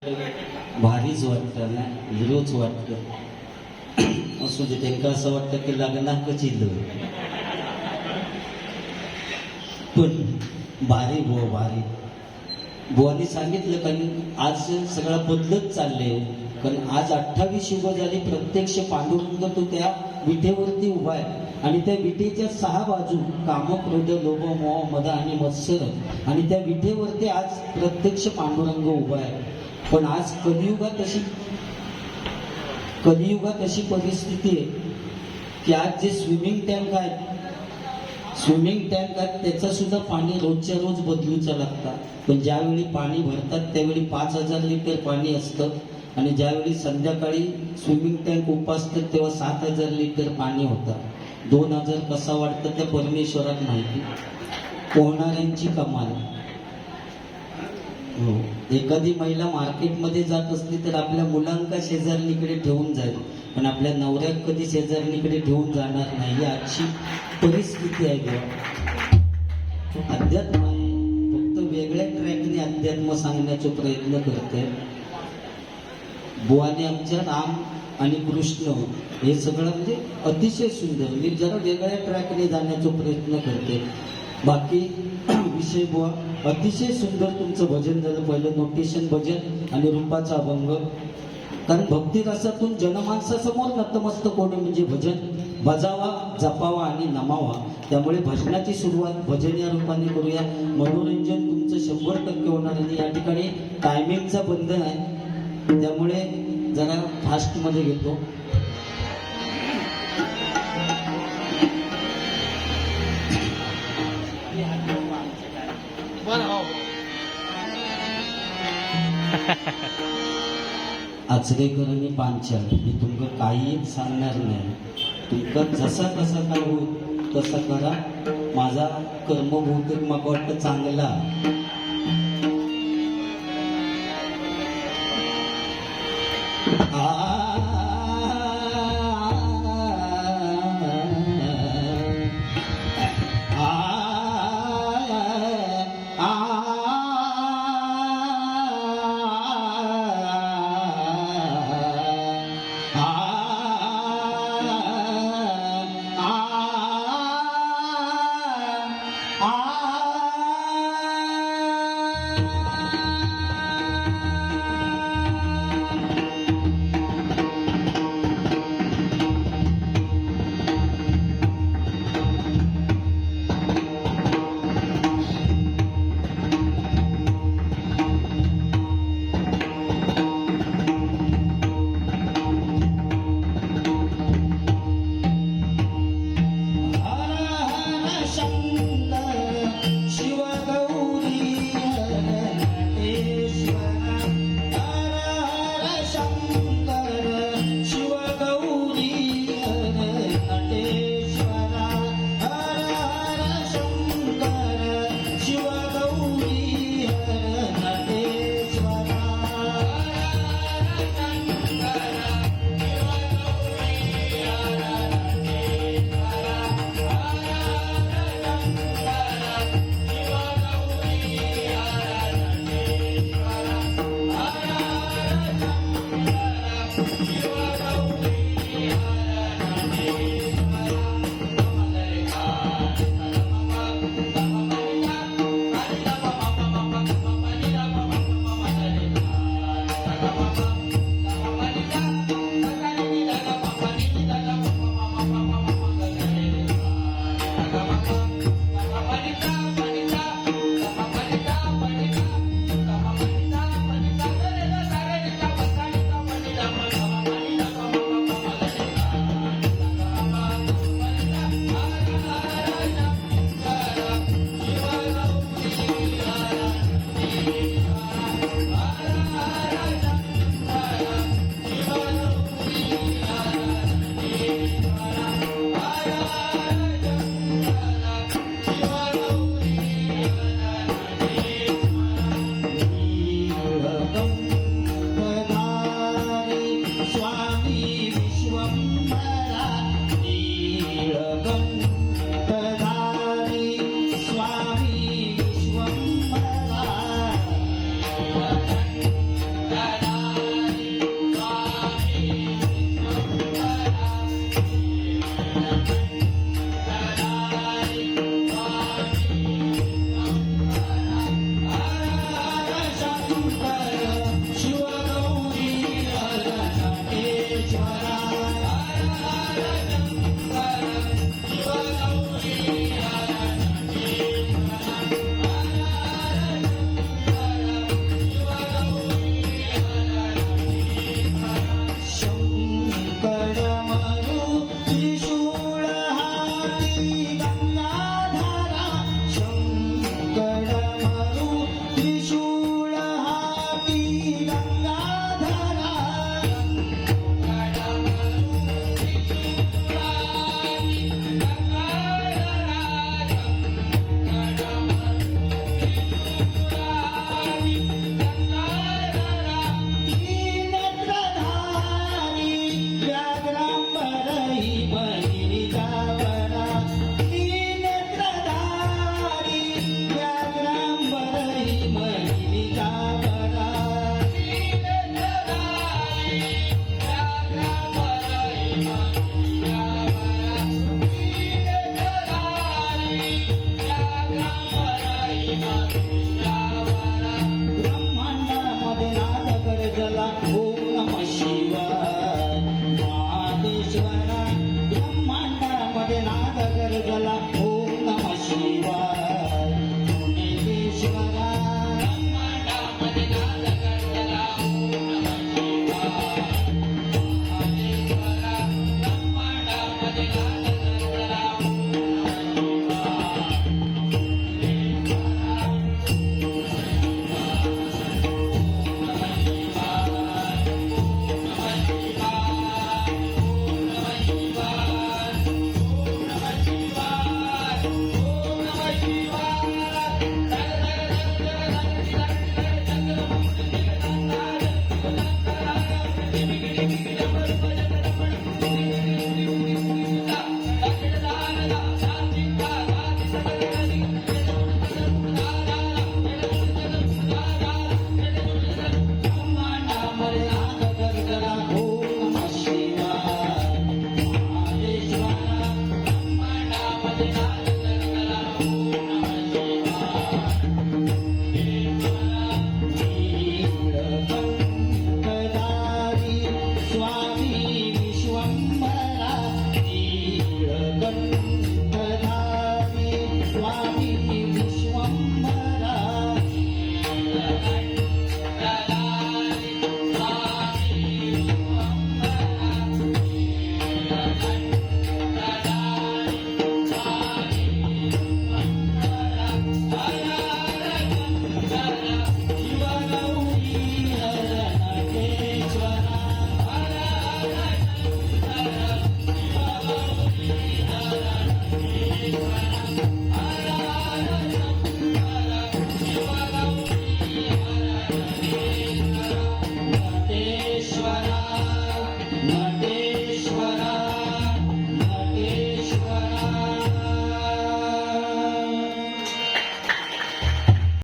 भारीच वाटतं ना, हिरोच वाटतं. असू दे, त्यांना असं वाटतं की लग्नाक चिल्ल, पण भारी बुवा, भारी. बुवानी सांगितलं कारण आज सगळं बदलत चाललंय. कारण आज 28 युग झाली, प्रत्यक्ष पांडुरंग तो त्या विटेवरती उभा आहे आणि त्या विटेच्या 6 बाजू काम, क्रोध, लोभ, मोह, मद आणि मत्सर, आणि त्या विटेवरती आज प्रत्यक्ष पांडुरंग उभा आहे. पण आज कलियुगात अशी परिस्थिती आहे की आज जे स्विमिंग टँक आहेत त्याचं सुद्धा पाणी रोजच्या रोज बदलूचं लागतं. पण ज्यावेळी पाणी भरतात त्यावेळी 5000 लिटर पाणी असतं आणि ज्यावेळी संध्याकाळी स्विमिंग टँक उपासतात तेव्हा 7000 लिटर पाणी होतं. 2000 कसा वाटतं त्या परमेश्वरात माहिती. पोहणाऱ्यांची कमाल. हो, एखादी महिला मार्केटमध्ये जात असली तर आपल्या मुलांका शेजारणीकडे ठेवून जाईल, पण आपल्या नवऱ्यात कधी शेजारणीकडे ठेवून जाणार नाही. ही आजची परिस्थिती आहे. अध्यात्म आहे, फक्त वेगळ्या ट्रॅकने अध्यात्म सांगण्याचा प्रयत्न करते. बुवाने आमच्या राम आणि कृष्ण हे सगळं म्हणजे अतिशय सुंदर. मी जरा वेगळ्या ट्रॅकने जाण्याचा प्रयत्न करते. बाकी विषय बुवा अतिशय सुंदर तुमचं भजन झालं. पहिलं नोटेशन भजन आणि रूपाचा अभंग. कारण भक्तिरसातून जनमानसासमोर नतमस्तक होणे म्हणजे भजन. भजावा, जपावा आणि नमावा. त्यामुळे भजनाची सुरुवात भजन या रूपाने करूया. मनोरंजन तुमचं 100% होणार. आणि या ठिकाणी टायमिंगचा बंधन आहे, त्यामुळे जरा फास्टमध्ये घेतो. आचरेकर आणि पांचाल मी तुमका काही सांगणार नाही. तुमका जसा कसा काय होईल तसा करा. माझा कर्म बहुतेक मग वाटतं चांगला. आ